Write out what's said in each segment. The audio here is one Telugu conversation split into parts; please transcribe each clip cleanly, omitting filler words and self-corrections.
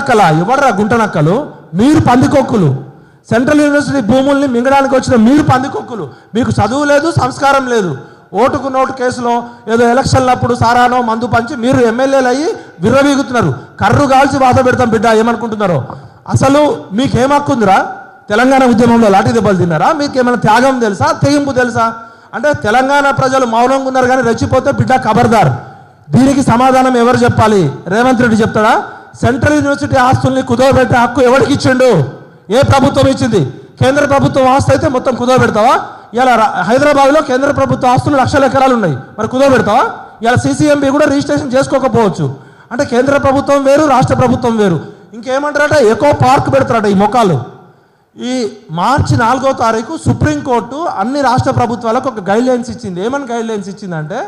నక్కలా ఎవడరా గుంట నక్కలు? మీరు పందికొక్కులు. సెంట్రల్ యూనివర్సిటీ భూముల్ని మింగడానికి వచ్చిన మీరు పందికొక్కులు. మీకు చదువు లేదు, సంస్కారం లేదు. ఓటుకు నోటు కేసులో ఏదో ఎలక్షన్లప్పుడు సారానో మందు పంచి మీరు ఎమ్మెల్యేలు అయ్యి విర్రవీగుతున్నారు. కర్రు కాల్చి బాధ పెడతాం బిడ్డ ఏమనుకుంటున్నారో. అసలు మీకేం హక్కుందిరా? తెలంగాణ ఉద్యమంలో లాఠీ దెబ్బలు తిన్నారా? మీకు ఏమైనా త్యాగం తెలుసా, తెగింపు తెలుసా? అంటే తెలంగాణ ప్రజలు మౌనంగా ఉన్నారు కానీ రెచ్చిపోతే బిడ్డ ఖబర్దార్. దీనికి సమాధానం ఎవరు చెప్పాలి? రేవంత్ రెడ్డి చెప్తాడా? సెంట్రల్ యూనివర్సిటీ ఆస్తుల్ని కుదవబెట్టే హక్కు ఎవరికి ఇచ్చిండు? ఏ ప్రభుత్వం ఇచ్చింది? కేంద్ర ప్రభుత్వం ఆస్తి అయితే మొత్తం కుదవబెడతావా? ఇలా హైదరాబాద్లో కేంద్ర ప్రభుత్వ ఆస్తులు లక్షల ఎకరాలు ఉన్నాయి, మరి కుదవబెడతావా? ఇలా CCMB కూడా రిజిస్ట్రేషన్ చేసుకోకపోవచ్చు. అంటే కేంద్ర ప్రభుత్వం వేరు, రాష్ట్ర ప్రభుత్వం వేరు. ఇంకేమంటారట, ఎకో పార్క్ పెడతారట ఈ మొక్కలు. ఈ మార్చి 4వ తారీఖు సుప్రీంకోర్టు అన్ని రాష్ట్ర ప్రభుత్వాలకు ఒక గైడ్లైన్స్ ఇచ్చింది. ఏమని గైడ్లైన్స్ ఇచ్చిందంటే,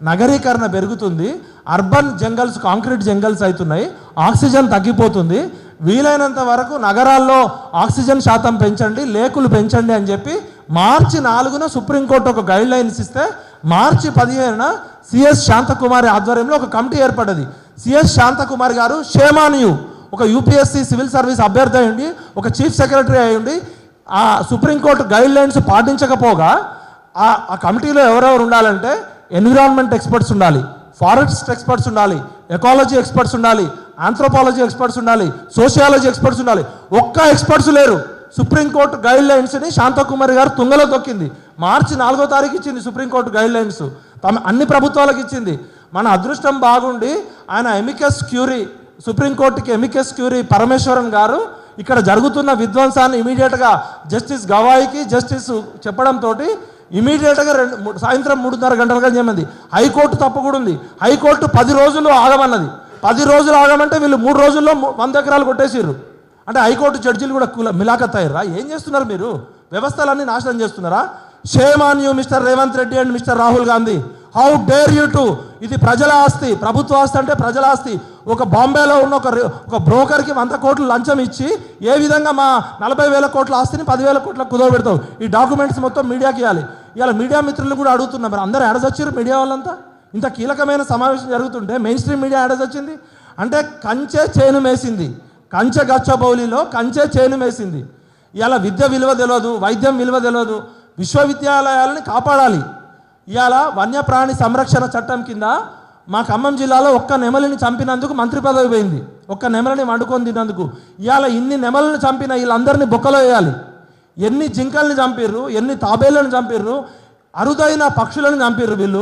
నగరీకరణ పెరుగుతుంది, అర్బన్ జంగల్స్ కాంక్రీట్ జంగల్స్ అవుతున్నాయి, ఆక్సిజన్ తగ్గిపోతుంది, వీలైనంత వరకు నగరాల్లో ఆక్సిజన్ శాతం పెంచండి, లేకులు పెంచండి అని చెప్పి మార్చి 4న సుప్రీంకోర్టు ఒక గైడ్లైన్స్ ఇస్తే, మార్చి 15న CS శాంతకుమారి ఆధ్వర్యంలో ఒక కమిటీ ఏర్పడ్డది. CS శాంతకుమారి గారు షేమానియు ఒక UPSC సివిల్ సర్వీస్ అభ్యర్థి అయ్యండి, ఒక చీఫ్ సెక్రటరీ అయ్యండి. ఆ సుప్రీంకోర్టు గైడ్లైన్స్ పాటించకపోగా ఆ కమిటీలో ఎవరెవరు ఉండాలంటే, ఎన్విరాన్మెంట్ ఎక్స్పర్ట్స్ ఉండాలి, ఫారెస్ట్ ఎక్స్పర్ట్స్ ఉండాలి, ఎకాలజీ ఎక్స్పర్ట్స్ ఉండాలి, ఆంథ్రోపాలజీ ఎక్స్పర్ట్స్ ఉండాలి, సోషియాలజీ ఎక్స్పర్ట్స్ ఉండాలి. ఒక్క ఎక్స్పర్ట్స్ లేరు. సుప్రీంకోర్టు గైడ్లైన్స్ని శాంతకుమారి గారు తుంగలో తొక్కింది. మార్చి 4వ తారీఖు ఇచ్చింది సుప్రీంకోర్టు గైడ్లైన్స్, అన్ని ప్రభుత్వాలకు ఇచ్చింది. మన అదృష్టం బాగుండి ఆయన ఎమికస్ క్యూరీ, సుప్రీంకోర్టుకి ఎమికస్ క్యూరీ పరమేశ్వరన్ గారు ఇక్కడ జరుగుతున్న విధ్వంసాన్ని ఇమీడియట్గా జస్టిస్ గవాయికి జస్టిస్ చెప్పడంతో ఇమీడియట్గా సాయంత్రం 3:30 గంటలుగా చేయమంది. హైకోర్టు తప్పు కూడా ఉంది. హైకోర్టు 10 రోజులు ఆగమన్నది. 10 రోజులు ఆగమంటే వీళ్ళు 3 రోజుల్లో 100 ఎకరాలు కొట్టేసిర్రు. అంటే హైకోర్టు జడ్జీలు కూడా మిలాఖత్ అయ్యారా? ఏం చేస్తున్నారు మీరు? వ్యవస్థలన్నీ నాశనం చేస్తున్నారా? Shame on you mister Revanth Reddy and mister Rahul Gandhi. How dare you to! ఇది ప్రజల ఆస్తి, ప్రభుత్వ ఆస్తి అంటే ప్రజల ఆస్తి. ఒక బాంబేలో ఉన్న ఒక బ్రోకర్కి 100 కోట్లు లంచం ఇచ్చి ఏ విధంగా మా 40,000 కోట్ల ఆస్తిని 10,000 కోట్లకు కుదవబెడతావు? ఈ డాక్యుమెంట్స్ మొత్తం మీడియాకి ఇవ్వాలి. ఇలా మీడియా మిత్రులు కూడా అడుగుతున్నారు, మరి అందరూ ఎడసొచ్చారు మీడియా వాళ్ళంతా? ఇంత కీలకమైన సమావేశం జరుగుతుంటే మెయిన్ స్ట్రీమ్ మీడియా ఎడసొచ్చింది అంటే కంచె చేను మేసింది. కంచె గచ్చబౌలిలో కంచె చేను మేసింది. ఇలా విద్య విలువ తెలియదు, వైద్యం విలువ తెలియదు. విశ్వవిద్యాలయాలని కాపాడాలి. ఇవాళ వన్యప్రాణి సంరక్షణ చట్టం కింద మా ఖమ్మం జిల్లాలో ఒక్క నెమలిని చంపినందుకు మంత్రి పదవి పోయింది. ఒక్క నెమలిని వండుకొని తిన్నందుకు. ఇవాళ ఇన్ని నెమలను చంపిన వీళ్ళందరినీ బొక్కలో వేయాలి. ఎన్ని జింకల్ని చంపిర్రు, ఎన్ని తాబేళ్లను చంపిర్రు, అరుదైన పక్షులను చంపిర్రు వీళ్ళు.